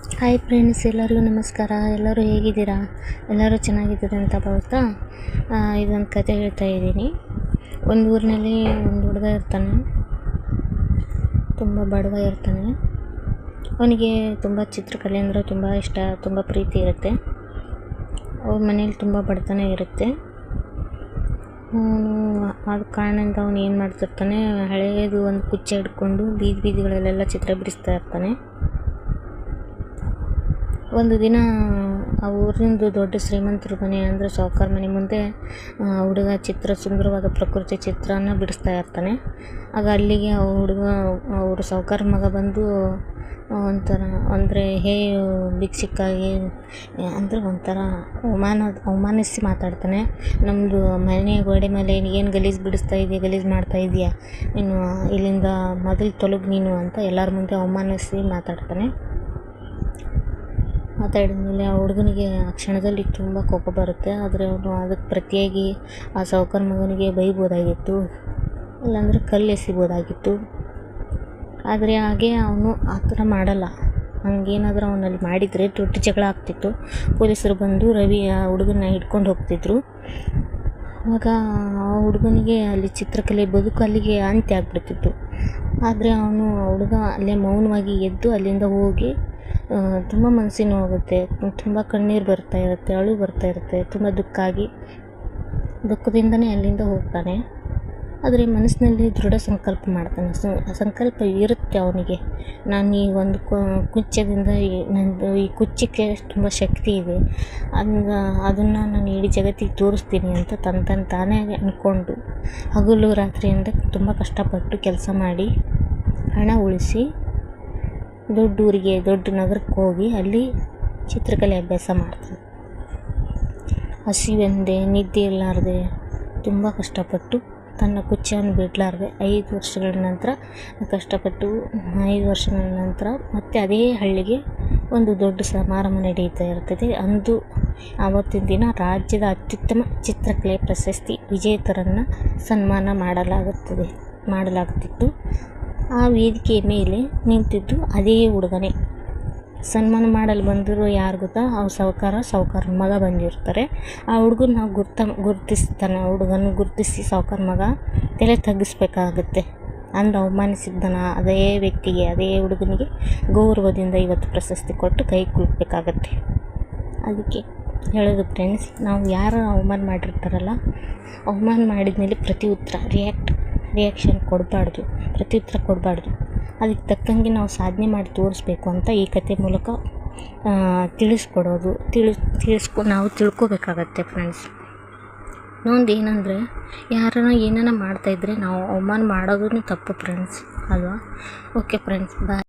Hi friends, ಎಲ್ಲರಿಗೂ ನಮಸ್ಕಾರ. ಎಲ್ಲರೂ ಹೇಗಿದ್ದೀರಾ? ಎಲ್ಲರೂ ಚೆನ್ನಾಗಿದ್ದೀರಾ ಅಂತ ಭಾವಿಸ್ತಾ ಇದೊಂದು ಕತೆ ಹೇಳ್ತಾ ಇದ್ದೀನಿ. ಒಂದು ಊರಿನಲ್ಲಿ ಒಂದು ಹುಡುಗ ಇರ್ತಾನೆ. ತುಂಬ ಬಡವ ಇರ್ತಾನೆ. ಅವನಿಗೆ ತುಂಬ ಚಿತ್ರಕಲೆ ಅಂದರೆ ತುಂಬ ಇಷ್ಟ, ತುಂಬ ಪ್ರೀತಿ ಇರುತ್ತೆ. ಅವ್ರ ಮನೇಲಿ ತುಂಬ ಬಡತನ ಇರುತ್ತೆ. ಅವನು ಆದ ಕಾರಣದಿಂದ ಅವನು ಏನು ಮಾಡ್ತಿರ್ತಾನೆ, ಹಳೆಯದು ಒಂದು ಕುಚ್ಚ ಹಿಡ್ಕೊಂಡು ಬೀದಿಗಳಲ್ಲೆಲ್ಲ ಚಿತ್ರ ಬಿಡಿಸ್ತಾ ಇರ್ತಾನೆ. ಒಂದು ದಿನ ಆ ಊರಿಂದು ದೊಡ್ಡ ಶ್ರೀಮಂತರ ಮನೆ ಅಂದರೆ ಸಾಹುಕಾರ ಮನೆ ಮುಂದೆ ಹುಡುಗ ಸುಂದರವಾದ ಪ್ರಕೃತಿ ಚಿತ್ರನ ಬಿಡಿಸ್ತಾ ಇರ್ತಾನೆ. ಆಗ ಅಲ್ಲಿಗೆ ಆ ಹುಡುಗ ಅವರು ಸಾಹುಕಾರ ಮಗ ಬಂದು ಒಂಥರ ಅಂದರೆ ಭಿಕ್ಷಕ್ಕಾಗಿ ಅಂದರೆ ಒಂಥರ ಅವಮಾನಿಸಿ ಮಾತಾಡ್ತಾನೆ. ನಮ್ಮದು ಮನೆ ಗೋಡೆ ಮೇಲೆ ಏನು ಗಲೀಜು ಬಿಡಿಸ್ತಾ ಇದೆಯಾ, ಗಲೀಜು ಮಾಡ್ತಾ ಇದೆಯಾ, ನೀನು ಇಲ್ಲಿಂದ ಮೊದಲು ತೊಲಗು ನೀನು ಅಂತ ಎಲ್ಲರ ಮುಂದೆ ಅವಮಾನಿಸಿ ಮಾತಾಡ್ತಾನೆ. ಮಾತಾಡಿದ್ಮೇಲೆ ಆ ಹುಡುಗನಿಗೆ ಆ ಕ್ಷಣದಲ್ಲಿ ತುಂಬ ಕೋಪ ಬರುತ್ತೆ. ಆದರೆ ಅವನು ಅದಕ್ಕೆ ಪ್ರತಿಯಾಗಿ ಆ ಸಾಹುಕಾರ ಮಗನಿಗೆ ಬೈಬೋದಾಗಿತ್ತು, ಇಲ್ಲಾಂದರೆ ಕಲ್ಲು ಎಸಿಬೋದಾಗಿತ್ತು. ಆದರೆ ಹಾಗೆ ಅವನು ಆ ಥರ ಮಾಡಲ್ಲ. ಹಂಗೇನಾದರೂ ಅವನಲ್ಲಿ ಮಾಡಿದರೆ ದೊಡ್ಡ ಜಗಳ ಆಗ್ತಿತ್ತು. ಪೊಲೀಸರು ಬಂದು ಆ ಹುಡುಗನ ಹಿಡ್ಕೊಂಡು ಹೋಗ್ತಿದ್ರು. ಆವಾಗ ಆ ಹುಡುಗನಿಗೆ ಅಲ್ಲಿ ಚಿತ್ರಕಲೆ ಬದುಕು ಅಲ್ಲಿಗೆ ಅಂತ್ಯ ಆಗ್ಬಿಡ್ತಿತ್ತು. ಆದರೆ ಹುಡುಗ ಅಲ್ಲೇ ಮೌನವಾಗಿ ಎದ್ದು ಅಲ್ಲಿಂದ ಹೋಗಿ ತುಂಬ ಮನಸ್ಸಿಗೆ ನೋವಾಗುತ್ತೆ, ತುಂಬ ಕಣ್ಣೀರು ಬರ್ತಾ ಇರುತ್ತೆ, ಅಳು ಬರ್ತಾ ಇರುತ್ತೆ, ತುಂಬ ದುಃಖದಿಂದನೇ ಅಲ್ಲಿಂದ ಹೋಗ್ತಾನೆ. ಆದರೆ ಮನಸ್ಸಿನಲ್ಲಿ ದೃಢ ಸಂಕಲ್ಪ ಮಾಡ್ತಾನೆ. ಸಂಕಲ್ಪ ಇರುತ್ತೆ ಅವನಿಗೆ, ನಾನು ಈ ಒಂದು ಕುಚ್ಚದಿಂದ ನಂದು ಈ ಕುಚ್ಚಕ್ಕೆ ತುಂಬ ಶಕ್ತಿ ಇದೆ, ಅದನ್ನು ನಾನು ಇಡೀ ಜಗತ್ತಿಗೆ ತೋರಿಸ್ತೀನಿ ಅಂತ ತಾನೇ ಅಂದ್ಕೊಂಡು ಹಗಲು ರಾತ್ರಿಯಿಂದ ತುಂಬ ಕಷ್ಟಪಟ್ಟು ಕೆಲಸ ಮಾಡಿ ಹಣ ಉಳಿಸಿ ದೊಡ್ಡ ನಗರಕ್ಕೆ ಹೋಗಿ ಅಲ್ಲಿ ಚಿತ್ರಕಲೆ ಅಭ್ಯಾಸ ಮಾಡ್ತಾನೆ. ಹಸಿವೆಂದೇ ನಿದ್ದೆ ಇರಲಾರ್ದೆ ತುಂಬ ಕಷ್ಟಪಟ್ಟು ತನ್ನ ಕುಚ್ಚವನ್ನು ಬಿಡಲಾರ್ದೆ 5 ವರ್ಷಗಳ ನಂತರ ಮತ್ತೆ ಅದೇ ಹಳ್ಳಿಗೆ ಒಂದು ದೊಡ್ಡ ಸಮಾರಂಭ ನಡೀತಾ ಇರ್ತದೆ. ಆವತ್ತಿನ ದಿನ ರಾಜ್ಯದ ಅತ್ಯುತ್ತಮ ಚಿತ್ರಕಲೆ ಪ್ರಶಸ್ತಿ ವಿಜೇತರನ್ನು ಸನ್ಮಾನ ಮಾಡಲಾಗುತ್ತಿತ್ತು. ಆ ವೇದಿಕೆಯ ಮೇಲೆ ನಿಂತಿದ್ದು ಅದೇ ಹುಡುಗನೇ. ಸನ್ಮಾನ ಮಾಡಲು ಬಂದಿರೋ ಯಾರು ಗೊತ್ತಾ? ಅವ್ರು ಸಾಹುಕಾರ ಮಗ ಬಂದಿರ್ತಾರೆ. ಆ ಹುಡುಗನ ನಾವು ಗುರುತಿಸ್ತಾನೆ. ಹುಡುಗನ ಗುರುತಿಸಿ ಸಾಹುಕಾರ ಮಗ ತಲೆ ತಗ್ಗಿಸ್ಬೇಕಾಗುತ್ತೆ. ಅವಮಾನಿಸಿದ್ದನ ಅದೇ ವ್ಯಕ್ತಿಗೆ, ಅದೇ ಹುಡುಗನಿಗೆ ಗೌರವದಿಂದ ಇವತ್ತು ಪ್ರಶಸ್ತಿ ಕೊಟ್ಟು ಕೈ ಕುಲುಕಬೇಕಾಗತ್ತೆ. ಅದಕ್ಕೆ ಹೇಳೋದು ಫ್ರೆಂಡ್ಸ್, ನಾವು ಯಾರು ಅವಮಾನ ಮಾಡಿರ್ತಾರಲ್ಲ, ಅವಮಾನ ಮಾಡಿದ್ಮೇಲೆ ರಿಯಾಕ್ಷನ್ ಕೊಡಬಾರ್ದು, ಪ್ರತ್ಯುತ್ತರ ಕೊಡಬಾರ್ದು. ಅದಕ್ಕೆ ತಕ್ಕಂಗೆ ನಾವು ಸಾಧನೆ ಮಾಡಿ ತೋರಿಸ್ಬೇಕು ಅಂತ ಈ ಕತೆ ಮೂಲಕ ನಾವು ತಿಳ್ಕೊಬೇಕಾಗತ್ತೆ ಫ್ರೆಂಡ್ಸ್. ಇನ್ನೊಂದು ಏನಂದರೆ, ಏನಾನ ಮಾಡ್ತಾಯಿದ್ರೆ ನಾವು ಅವಮಾನ ಮಾಡೋದೂ ತಪ್ಪು ಫ್ರೆಂಡ್ಸ್ ಅಲ್ವಾ? ಓಕೆ ಫ್ರೆಂಡ್ಸ್, ಬಾಯ್.